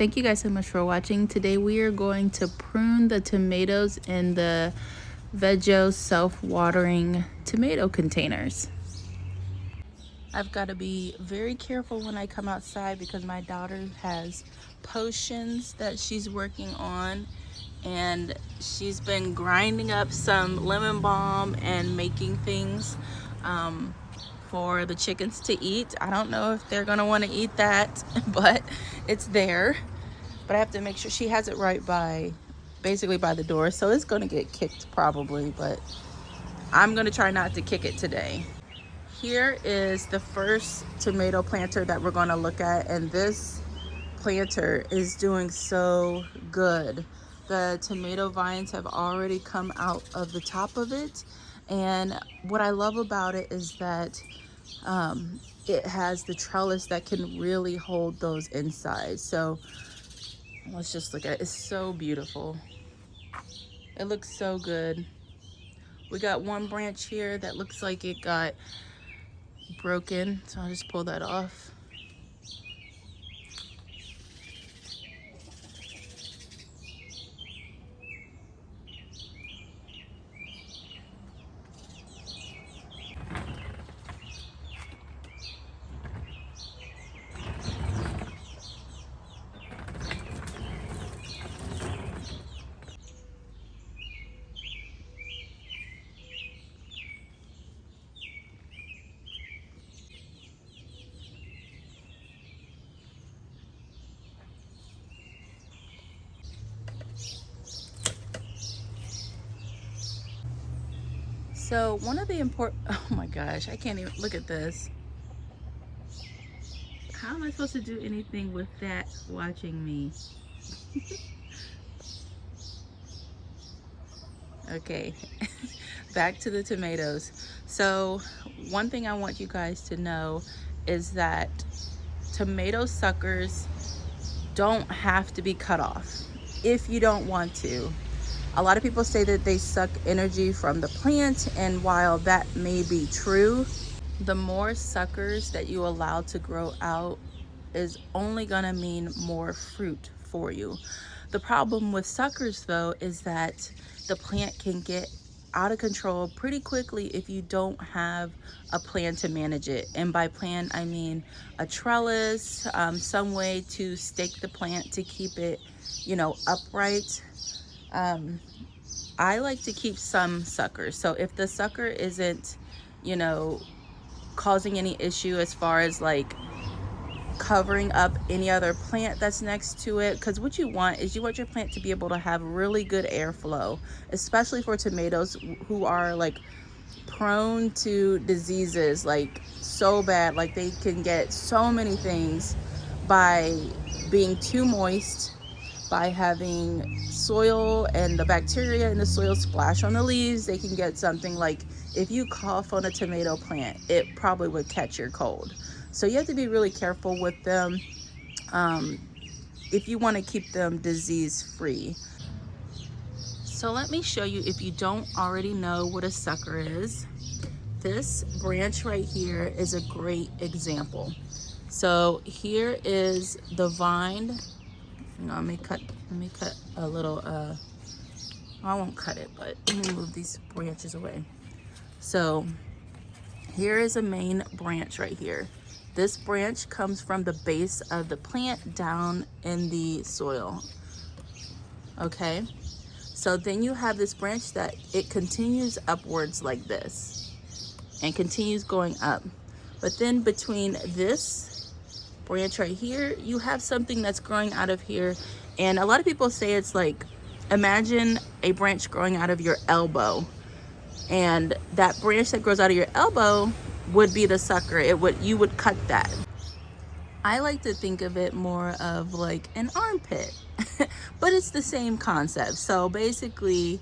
Thank you guys so much for watching. Today we are going to prune the tomatoes in the Vego self-watering tomato containers. I've got to be very careful when I come outside because my daughter has potions that she's working on, and she's been grinding up some lemon balm and making things for the chickens to eat. I don't know if they're gonna want to eat that, but it's there. But I have to make sure she has it right by, basically by the door, so it's gonna get kicked probably, but I'm gonna try not to kick it today. Here is the first tomato planter that we're gonna look at, and this planter is doing so good. The tomato vines have already come out of the top of it, and what I love about it is that it has the trellis that can really hold those inside. So let's just look at it. It's so beautiful. It looks so good. We got one branch here that looks like it got broken, so I'll just pull that off. So one of the important, oh my gosh, I can't even look at this. How am I supposed to do anything with that watching me? Okay, back to the tomatoes. So one thing I want you guys to know is that tomato suckers don't have to be cut off if you don't want to. A lot of people say that they suck energy from the plant, and while that may be true, the more suckers that you allow to grow out is only gonna mean more fruit for you. The problem with suckers though is that the plant can get out of control pretty quickly if you don't have a plan to manage it. And by plan, I mean a trellis, some way to stake the plant to keep it, you know, upright. I like to keep some suckers. So if the sucker isn't, you know, causing any issue as far as like covering up any other plant that's next to it, because what you want is you want your plant to be able to have really good airflow, especially for tomatoes who are like prone to diseases like so bad, like they can get so many things by being too moist, by having soil and the bacteria in the soil splash on the leaves. They can get something like, if you cough on a tomato plant, it probably would catch your cold. So you have to be really careful with them if you want to keep them disease free. So let me show you, if you don't already know what a sucker is. This branch right here is a great example. So here is the vine. No, let me cut a little, I won't cut it, but let me move these branches away. So here is a main branch right here. This branch comes from the base of the plant down in the soil. Okay, so then you have this branch that it continues upwards like this and continues going up. But then between this branch right here, you have something that's growing out of here. And a lot of people say it's like, imagine a branch growing out of your elbow, and that branch that grows out of your elbow would be the sucker. You would cut that. I like to think of it more of like an armpit, but it's the same concept. So basically,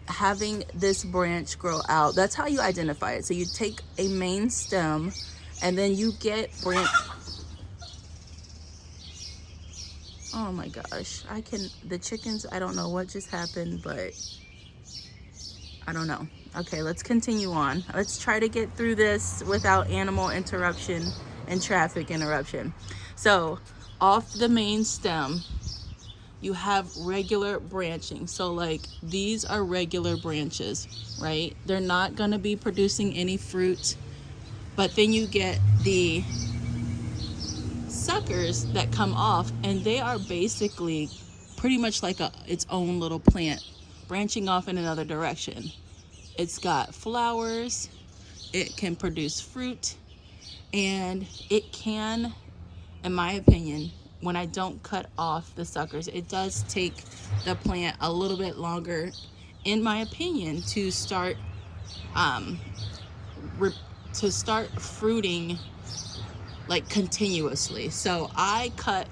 having this branch grow out, that's how you identify it. So you take a main stem, and then you get branch. Oh my gosh, the chickens, I don't know what just happened, but I don't know. Okay, let's continue on. Let's try to get through this without animal interruption and traffic interruption. So off the main stem, you have regular branching. So like these are regular branches, right? They're not going to be producing any fruit. But then you get the suckers that come off, and they are basically pretty much like its own little plant branching off in another direction. It's got flowers, it can produce fruit, and it can, in my opinion, when I don't cut off the suckers, it does take the plant a little bit longer, in my opinion, to start fruiting like continuously. So I cut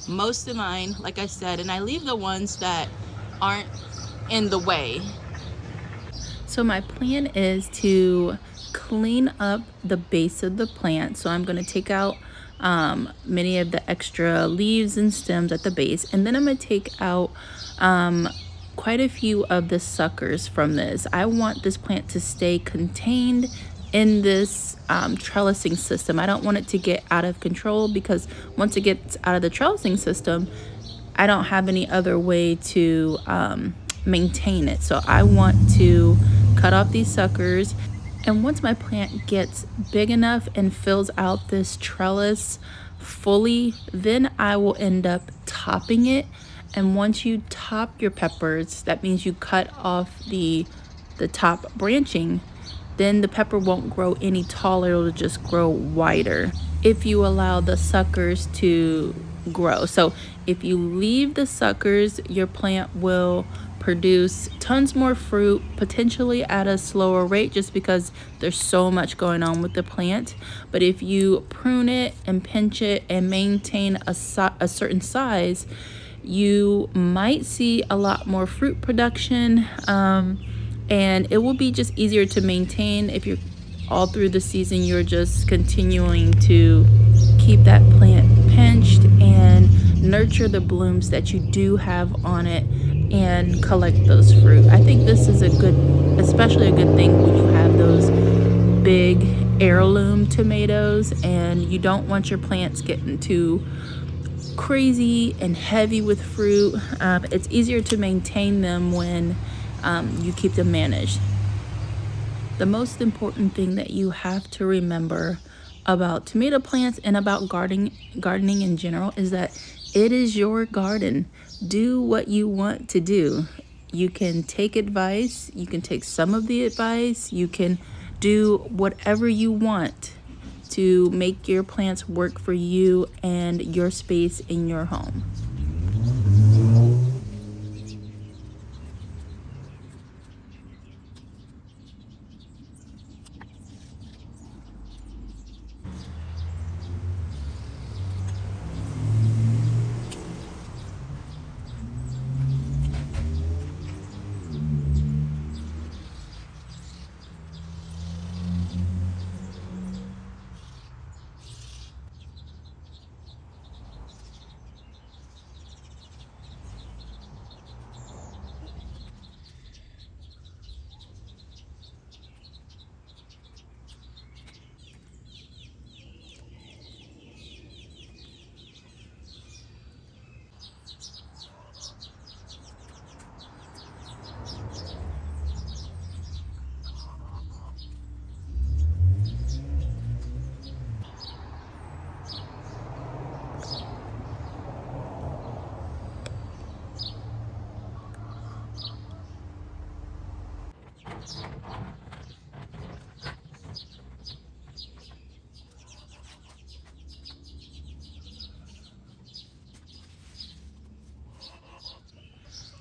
most of mine, like I said, and I leave the ones that aren't in the way. So my plan is to clean up the base of the plant. So I'm going to take out many of the extra leaves and stems at the base, and then I'm going to take out quite a few of the suckers from this. I want this plant to stay contained in this trellising system. I don't want it to get out of control, because once it gets out of the trellising system, I don't have any other way to maintain it. So I want to cut off these suckers, and once my plant gets big enough and fills out this trellis fully, then I will end up topping it. And once you top your peppers, that means you cut off the top branching, then the pepper won't grow any taller, it'll just grow wider if you allow the suckers to grow. So if you leave the suckers, your plant will produce tons more fruit, potentially at a slower rate, just because there's so much going on with the plant. But if you prune it and pinch it and maintain a certain size, you might see a lot more fruit production, and it will be just easier to maintain if you're all through the season you're just continuing to keep that plant pinched and nurture the blooms that you do have on it and collect those fruit. I think this is especially a good thing when you have those big heirloom tomatoes and you don't want your plants getting too crazy and heavy with fruit. It's easier to maintain them when you keep them managed. The most important thing that you have to remember about tomato plants and about gardening in general is that it is your garden. Do what you want to do. You can take advice, you can take some of the advice, you can do whatever you want to make your plants work for you and your space in your home.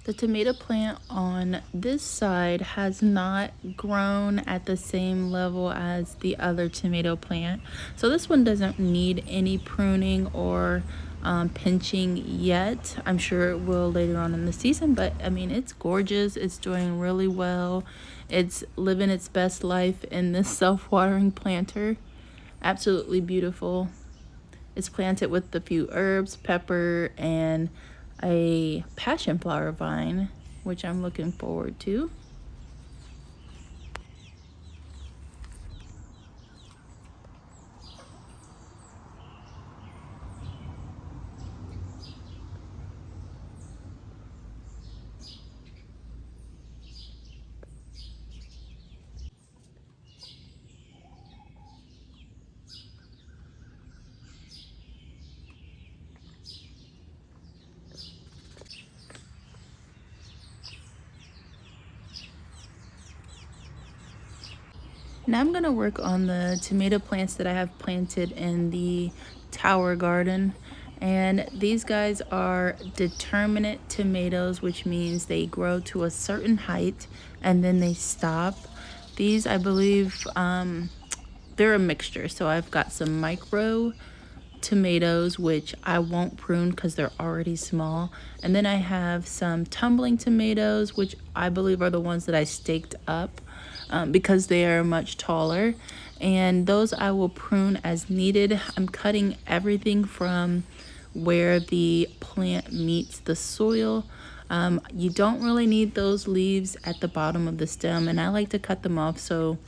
The tomato plant on this side has not grown at the same level as the other tomato plant. So this one doesn't need any pruning or pinching yet. I'm sure it will later on in the season, but I mean, it's gorgeous. It's doing really well. It's living its best life in this self-watering planter. Absolutely beautiful. It's planted with a few herbs, pepper, and a passion flower vine, which I'm looking forward to. Now I'm gonna work on the tomato plants that I have planted in the tower garden. And these guys are determinate tomatoes, which means they grow to a certain height and then they stop. These, I believe, they're a mixture. So I've got some micro tomatoes, which I won't prune because they're already small. And then I have some tumbling tomatoes, which I believe are the ones that I staked up because they are much taller. And those I will prune as needed. I'm cutting everything from where the plant meets the soil. You don't really need those leaves at the bottom of the stem, and I like to cut them off so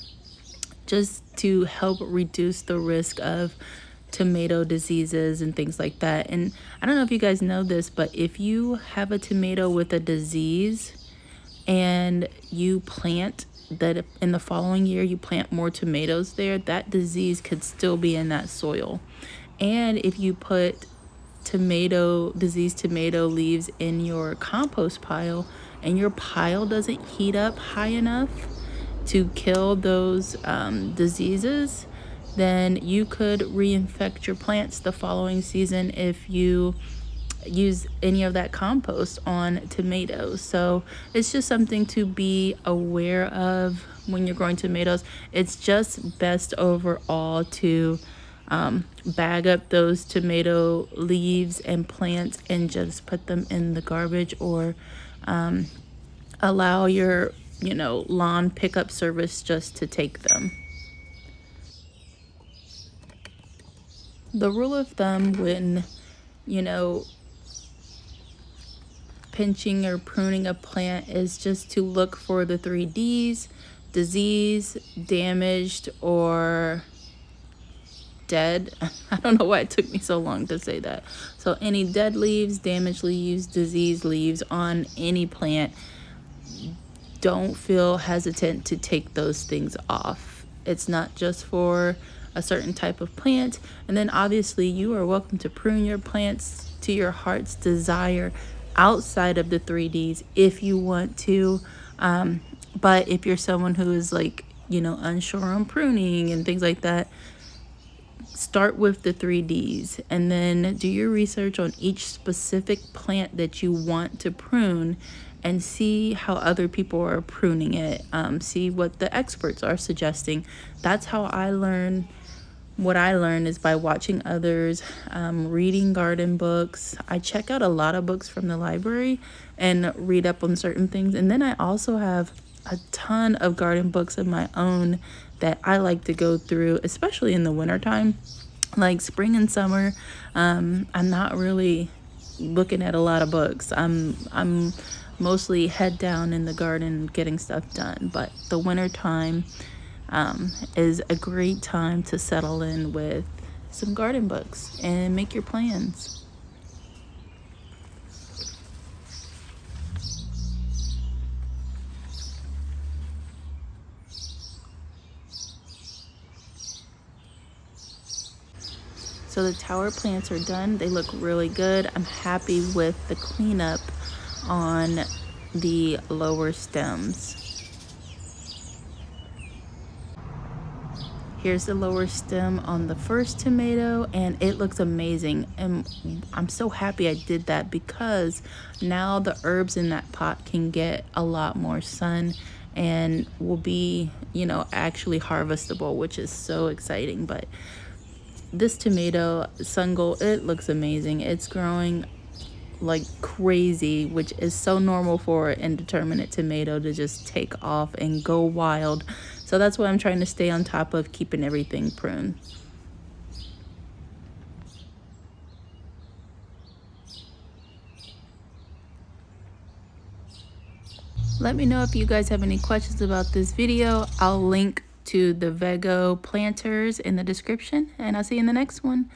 just to help reduce the risk of tomato diseases and things like that. And I don't know if you guys know this, but if you have a tomato with a disease and you plant that in the following year you plant more tomatoes there, that disease could still be in that soil. And if you put diseased tomato leaves in your compost pile and your pile doesn't heat up high enough to kill those diseases, then you could reinfect your plants the following season if you use any of that compost on tomatoes. So it's just something to be aware of when you're growing tomatoes. It's just best overall to bag up those tomato leaves and plants and just put them in the garbage, or allow your lawn pickup service just to take them. The rule of thumb when pinching or pruning a plant is just to look for the 3 Ds: disease, damaged, or dead. I don't know why it took me so long to say that. So any dead leaves, damaged leaves, diseased leaves on any plant, don't feel hesitant to take those things off. It's not just for a certain type of plant. And then obviously you are welcome to prune your plants to your heart's desire outside of the 3 Ds if you want to. But if you're someone who is unsure on pruning and things like that, start with the 3 Ds and then do your research on each specific plant that you want to prune and see how other people are pruning it. See what the experts are suggesting. That's how I learn. What I learn is by watching others, reading garden books. I check out a lot of books from the library and read up on certain things. And then I also have a ton of garden books of my own that I like to go through, especially in the wintertime. Like spring and summer, I'm not really looking at a lot of books. I'm mostly head down in the garden getting stuff done. But the wintertime is a great time to settle in with some garden books and make your plans. So the tower plants are done. They look really good. I'm happy with the cleanup on the lower stems. Here's the lower stem on the first tomato, and it looks amazing. And I'm so happy I did that because now the herbs in that pot can get a lot more sun and will be, actually harvestable, which is so exciting. But this tomato, Sungold, it looks amazing. It's growing like crazy, which is so normal for an indeterminate tomato to just take off and go wild. So that's why I'm trying to stay on top of keeping everything pruned. Let me know if you guys have any questions about this video. I'll link to the Vego planters in the description, and I'll see you in the next one.